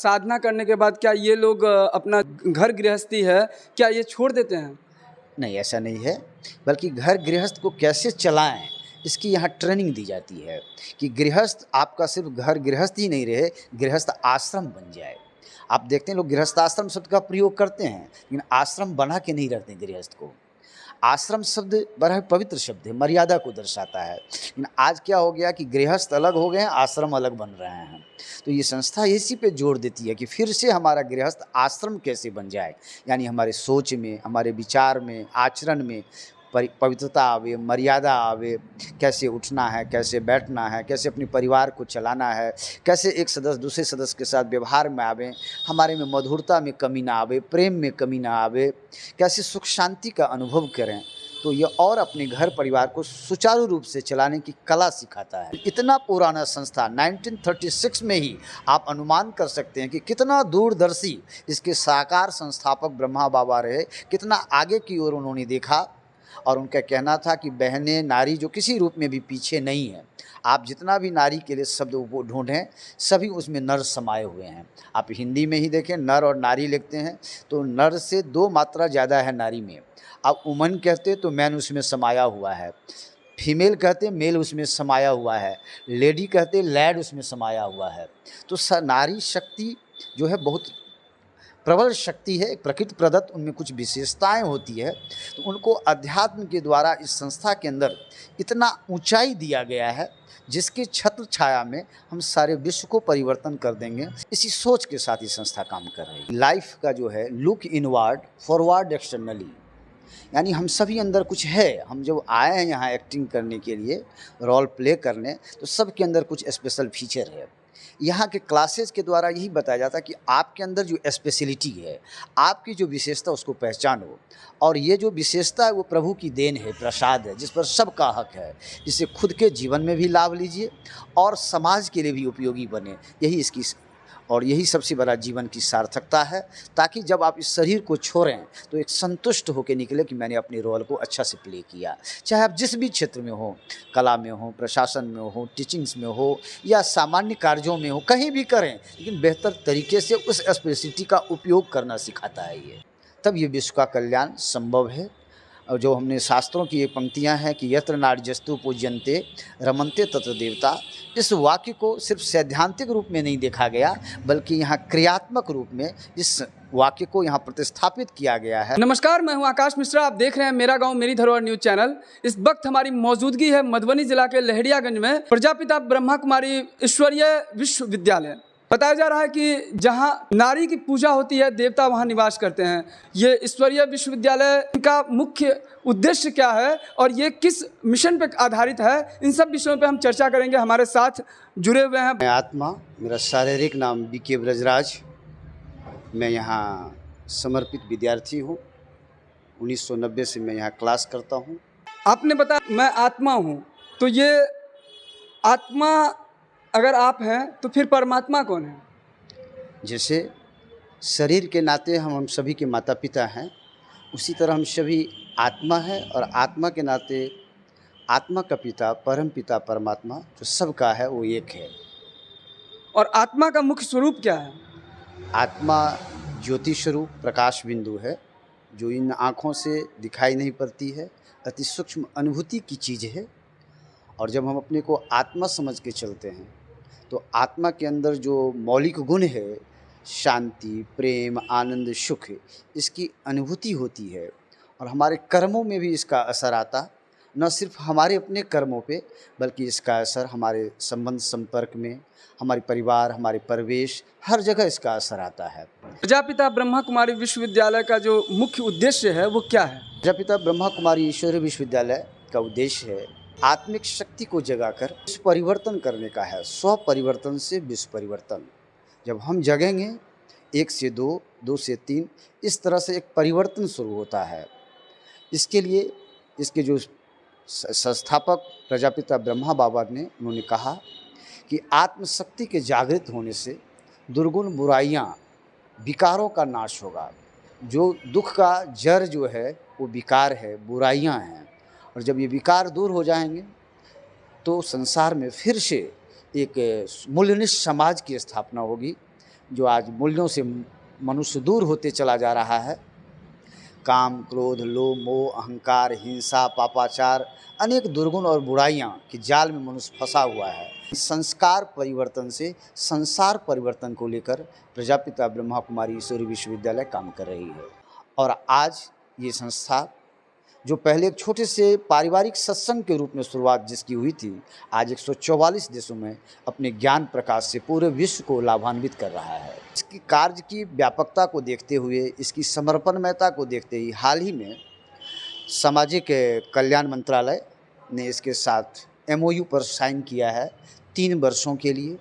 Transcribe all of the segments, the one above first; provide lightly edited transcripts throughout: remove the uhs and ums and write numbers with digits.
साधना करने के बाद क्या ये लोग अपना घर गृहस्थी है क्या ये छोड़ देते हैं? नहीं, ऐसा नहीं है, बल्कि घर गृहस्थ को कैसे चलाएं इसकी यहाँ ट्रेनिंग दी जाती है कि गृहस्थ आपका सिर्फ घर गृहस्थ ही नहीं रहे, गृहस्थ आश्रम बन जाए। आप देखते हैं लोग गृहस्थ आश्रम शब्द का प्रयोग करते हैं, लेकिन आश्रम बना के नहीं रखते गृहस्थ को। आश्रम शब्द बड़ा पवित्र शब्द है, मर्यादा को दर्शाता है। लेकिन आज क्या हो गया कि गृहस्थ अलग हो गए हैं, आश्रम अलग बन रहे हैं। तो ये संस्था इसी पे जोर देती है कि फिर से हमारा गृहस्थ आश्रम कैसे बन जाए, यानी हमारे सोच में, हमारे विचार में, आचरण में पवित्रता आवे, मर्यादा आवे, कैसे उठना है, कैसे बैठना है, कैसे अपने परिवार को चलाना है, कैसे एक सदस्य दूसरे सदस्य के साथ व्यवहार में आवे, हमारे में मधुरता में कमी ना आवे, प्रेम में कमी ना आवे, कैसे सुख शांति का अनुभव करें। तो ये और अपने घर परिवार को सुचारू रूप से चलाने की कला सिखाता है। इतना पुराना संस्था 1936 में ही आप अनुमान कर सकते हैं कि कितना दूरदर्शी इसके साकार संस्थापक ब्रह्मा बाबा रहे, कितना आगे की ओर उन्होंने देखा। और उनका कहना था कि बहनें, नारी जो किसी रूप में भी पीछे नहीं है, आप जितना भी नारी के लिए शब्द वो ढूंढें, सभी उसमें नर समाये हुए हैं। आप हिंदी में ही देखें, नर और नारी लिखते हैं तो नर से 2 मात्रा ज़्यादा है नारी में। आप वुमन कहते तो मैन उसमें समाया हुआ है, फीमेल कहते मेल उसमें समाया हुआ है, लेडी कहते लैड उसमें समाया हुआ है। तो नारी शक्ति जो है बहुत प्रबल शक्ति है, प्रकृति प्रदत्त, उनमें कुछ विशेषताएं होती है। तो उनको अध्यात्म के द्वारा इस संस्था के अंदर इतना ऊंचाई दिया गया है जिसके छत्र छाया में हम सारे विश्व को परिवर्तन कर देंगे। इसी सोच के साथ ये संस्था काम कर रही है। लाइफ का जो है लुक इनवर्ड फॉरवर्ड एक्सटर्नली, यानी हम सभी अंदर कुछ है। हम जब आए हैं यहाँ एक्टिंग करने के लिए, रोल प्ले करने, तो सबके अंदर कुछ स्पेशल फीचर है। यहाँ के क्लासेस के द्वारा यही बताया जाता है कि आपके अंदर जो स्पेशलिटी है, आपकी जो विशेषता, उसको पहचानो। और ये जो विशेषता है वो प्रभु की देन है, प्रसाद है, जिस पर सबका हक है। इसे खुद के जीवन में भी लाभ लीजिए और समाज के लिए भी उपयोगी बने। यही इसकी और यही सबसे बड़ा जीवन की सार्थकता है, ताकि जब आप इस शरीर को छोड़ें तो एक संतुष्ट होकर निकले कि मैंने अपने रोल को अच्छा से प्ले किया। चाहे आप जिस भी क्षेत्र में हो, कला में हो, प्रशासन में हो, टीचिंग्स में हो या सामान्य कार्यों में हो, कहीं भी करें, लेकिन बेहतर तरीके से उस स्पेसिलिटी का उपयोग करना सिखाता है ये। तब ये विश्व का कल्याण संभव है। और जो हमने शास्त्रों की ये पंक्तियां हैं कि यत्र नार्यस्तु पूज्यन्ते रमन्ते तत्र देवता, इस वाक्य को सिर्फ सैद्धांतिक रूप में नहीं देखा गया, बल्कि यहाँ क्रियात्मक रूप में इस वाक्य को यहाँ प्रतिस्थापित किया गया है। नमस्कार, मैं हूँ आकाश मिश्रा, आप देख रहे हैं मेरा गांव मेरी धरोहर न्यूज चैनल। इस वक्त हमारी मौजूदगी है मधुबनी जिला के लहरियागंज में प्रजापिता ब्रह्मा कुमारी ईश्वरीय विश्वविद्यालय। बताया जा रहा है कि जहां नारी की पूजा होती है, देवता वहां निवास करते हैं। ये ईश्वरीय विश्वविद्यालय का मुख्य उद्देश्य क्या है और ये किस मिशन पर आधारित है, इन सब विषयों पे हम चर्चा करेंगे। हमारे साथ जुड़े हुए हैं मैं आत्मा, मेरा शारीरिक नाम बीके ब्रजराज। मैं यहाँ समर्पित विद्यार्थी हूँ। 1990 से मैं यहाँ क्लास करता हूँ। आपने बताया मैं आत्मा हूँ, तो ये आत्मा अगर आप हैं तो फिर परमात्मा कौन है? जैसे शरीर के नाते हम सभी के माता पिता हैं, उसी तरह हम सभी आत्मा है, और आत्मा के नाते आत्मा का पिता परम पिता परमात्मा जो सबका है वो एक है। और आत्मा का मुख्य स्वरूप क्या है? आत्मा ज्योति स्वरूप प्रकाश बिंदु है, जो इन आँखों से दिखाई नहीं पड़ती है, अति सूक्ष्म अनुभूति की चीज़ है। और जब हम अपने को आत्मा समझ के चलते हैं तो आत्मा के अंदर जो मौलिक गुण है, शांति, प्रेम, आनंद, सुख, इसकी अनुभूति होती है। और हमारे कर्मों में भी इसका असर आता, न सिर्फ हमारे अपने कर्मों पे, बल्कि इसका असर हमारे संबंध संपर्क में, हमारे परिवार, हमारे परिवेश, हर जगह इसका असर आता है। प्रजापिता ब्रह्मा कुमारी विश्वविद्यालय का जो मुख्य उद्देश्य है वो क्या है? प्रजापिता ब्रह्मा कुमारी ईश्वरीय विश्वविद्यालय का उद्देश्य है आत्मिक शक्ति को जगाकर विश्व परिवर्तन करने का है। स्व परिवर्तन से विश्व परिवर्तन। जब हम जगेंगे 1 से 2, 2 से 3, इस तरह से एक परिवर्तन शुरू होता है। इसके लिए इसके जो संस्थापक प्रजापिता ब्रह्मा बाबा ने उन्होंने कहा कि आत्मशक्ति के जागृत होने से दुर्गुण बुराइयाँ, विकारों का नाश होगा। जो दुख का जड़ जो है वो विकार है, बुराइयाँ हैं। और जब ये विकार दूर हो जाएंगे तो संसार में फिर से एक मूल्यनिष्ठ समाज की स्थापना होगी, जो आज मूल्यों से मनुष्य दूर होते चला जा रहा है। काम, क्रोध, लोभ, मोह, अहंकार, हिंसा, पापाचार, अनेक दुर्गुण और बुराइयां के जाल में मनुष्य फंसा हुआ है। संस्कार परिवर्तन से संसार परिवर्तन को लेकर प्रजापिता ब्रह्मा कुमारी ईश्वरीय विश्वविद्यालय काम कर रही है। और आज ये संस्था, जो पहले एक छोटे से पारिवारिक सत्संग के रूप में शुरुआत जिसकी हुई थी, आज 144 देशों में अपने ज्ञान प्रकाश से पूरे विश्व को लाभान्वित कर रहा है। इसकी कार्य की व्यापकता को देखते हुए, इसकी समर्पणमयता को देखते ही हाल ही में सामाजिक कल्याण मंत्रालय ने इसके साथ MOU पर साइन किया है 3 वर्षों के लिए,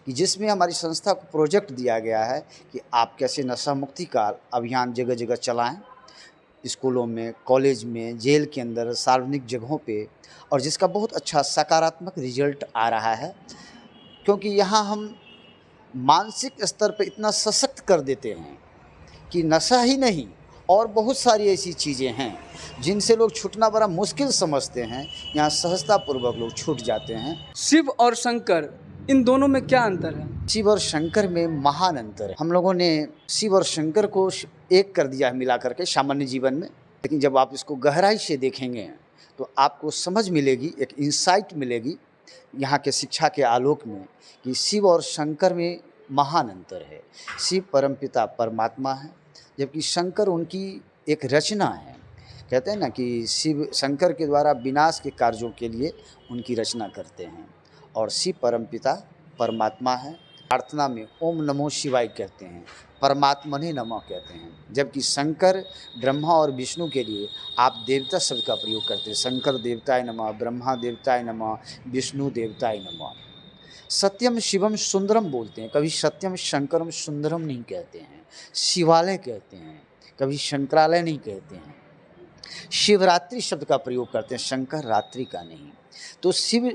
कि जिसमें हमारी संस्था को प्रोजेक्ट दिया गया है कि आप कैसे नशा मुक्ति का अभियान जगह जगह चलाएं, स्कूलों में, कॉलेज में, जेल के अंदर, सार्वजनिक जगहों पे, और जिसका बहुत अच्छा सकारात्मक रिजल्ट आ रहा है। क्योंकि यहाँ हम मानसिक स्तर पे इतना सशक्त कर देते हैं कि नशा ही नहीं और बहुत सारी ऐसी चीज़ें हैं जिनसे लोग छूटना बड़ा मुश्किल समझते हैं, यहाँ सहजतापूर्वक लोग छूट जाते हैं। शिव और शंकर, इन दोनों में क्या अंतर है? शिव और शंकर में महान अंतर है। हम लोगों ने शिव और शंकर को एक कर दिया है मिला करके सामान्य जीवन में, लेकिन जब आप इसको गहराई से देखेंगे तो आपको समझ मिलेगी, एक इंसाइट मिलेगी यहाँ के शिक्षा के आलोक में, कि शिव और शंकर में महान अंतर है। शिव परमपिता परमात्मा है, जबकि शंकर उनकी एक रचना है। कहते हैं ना कि शिव शंकर के द्वारा विनाश के कार्यों के लिए उनकी रचना करते हैं, और शिव परमपिता परमात्मा है। प्रार्थना में ओम नमो शिवाय कहते हैं, परमात्मने नमः कहते हैं, जबकि शंकर ब्रह्मा और विष्णु के लिए आप देवता शब्द का प्रयोग करते हैं। शंकर देवताय नमः, ब्रह्मा देवताय नमः, विष्णु देवताय नमः। सत्यम शिवम सुंदरम बोलते हैं, कभी सत्यम शंकरम सुंदरम नहीं कहते हैं, शिवालय कहते हैं, कभी शंकरालय नहीं कहते हैं। शिवरात्रि शब्द का प्रयोग करते हैं, शंकर रात्रि का नहीं। तो शिव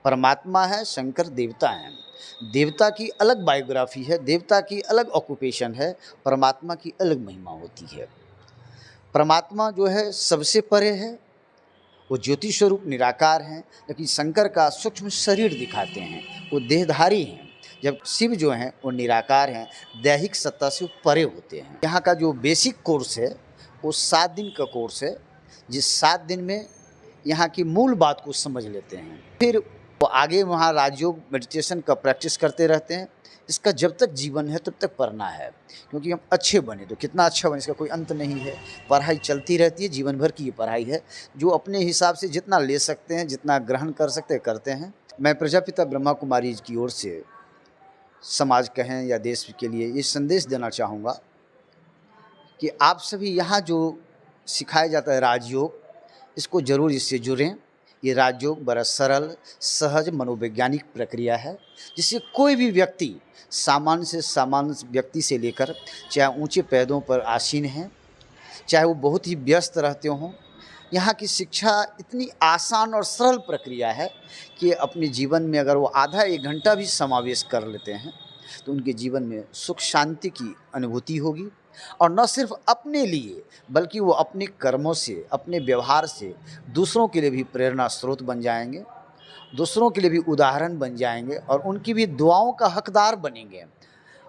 परमात्मा है, शंकर देवता हैं। देवता की अलग बायोग्राफी है, देवता की अलग ऑक्यूपेशन है, परमात्मा की अलग महिमा होती है। परमात्मा जो है सबसे परे है, वो ज्योति स्वरूप निराकार हैं, लेकिन शंकर का सूक्ष्म शरीर दिखाते हैं, वो देहधारी हैं। जब शिव जो हैं वो निराकार हैं, दैहिक सत्ता से परे होते हैं। यहाँ का जो बेसिक कोर्स है वो 7 दिन का कोर्स है, जिस 7 दिन में यहाँ की मूल बात को समझ लेते हैं। फिर वो आगे वहाँ राजयोग मेडिटेशन का प्रैक्टिस करते रहते हैं। इसका जब तक जीवन है तब तक पढ़ना है, क्योंकि हम अच्छे बने तो कितना अच्छा बने इसका कोई अंत नहीं है। पढ़ाई चलती रहती है, जीवन भर की ये पढ़ाई है। जो अपने हिसाब से जितना ले सकते हैं, जितना ग्रहण कर सकते हैं, करते हैं। मैं प्रजापिता ब्रह्मा कुमारी की ओर से समाज कहें या देश के लिए ये संदेश देना चाहूँगा कि आप सभी यहाँ जो सिखाया जाता है राजयोग, इसको ज़रूर इससे जुड़ें। ये राजयोग बड़ा सरल, सहज, मनोवैज्ञानिक प्रक्रिया है, जिससे कोई भी व्यक्ति सामान्य से सामान्य व्यक्ति से लेकर चाहे ऊंचे पदों पर आसीन हैं, चाहे वो बहुत ही व्यस्त रहते हों, यहाँ की शिक्षा इतनी आसान और सरल प्रक्रिया है कि अपने जीवन में अगर वो आधा 1 घंटा भी समावेश कर लेते हैं तो उनके जीवन में सुख शांति की अनुभूति होगी। और न सिर्फ अपने लिए बल्कि वो अपने कर्मों से, अपने व्यवहार से दूसरों के लिए भी प्रेरणा स्रोत बन जाएंगे, दूसरों के लिए भी उदाहरण बन जाएंगे और उनकी भी दुआओं का हकदार बनेंगे।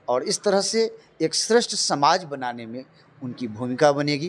और इस तरह से एक श्रेष्ठ समाज बनाने में उनकी भूमिका बनेगी।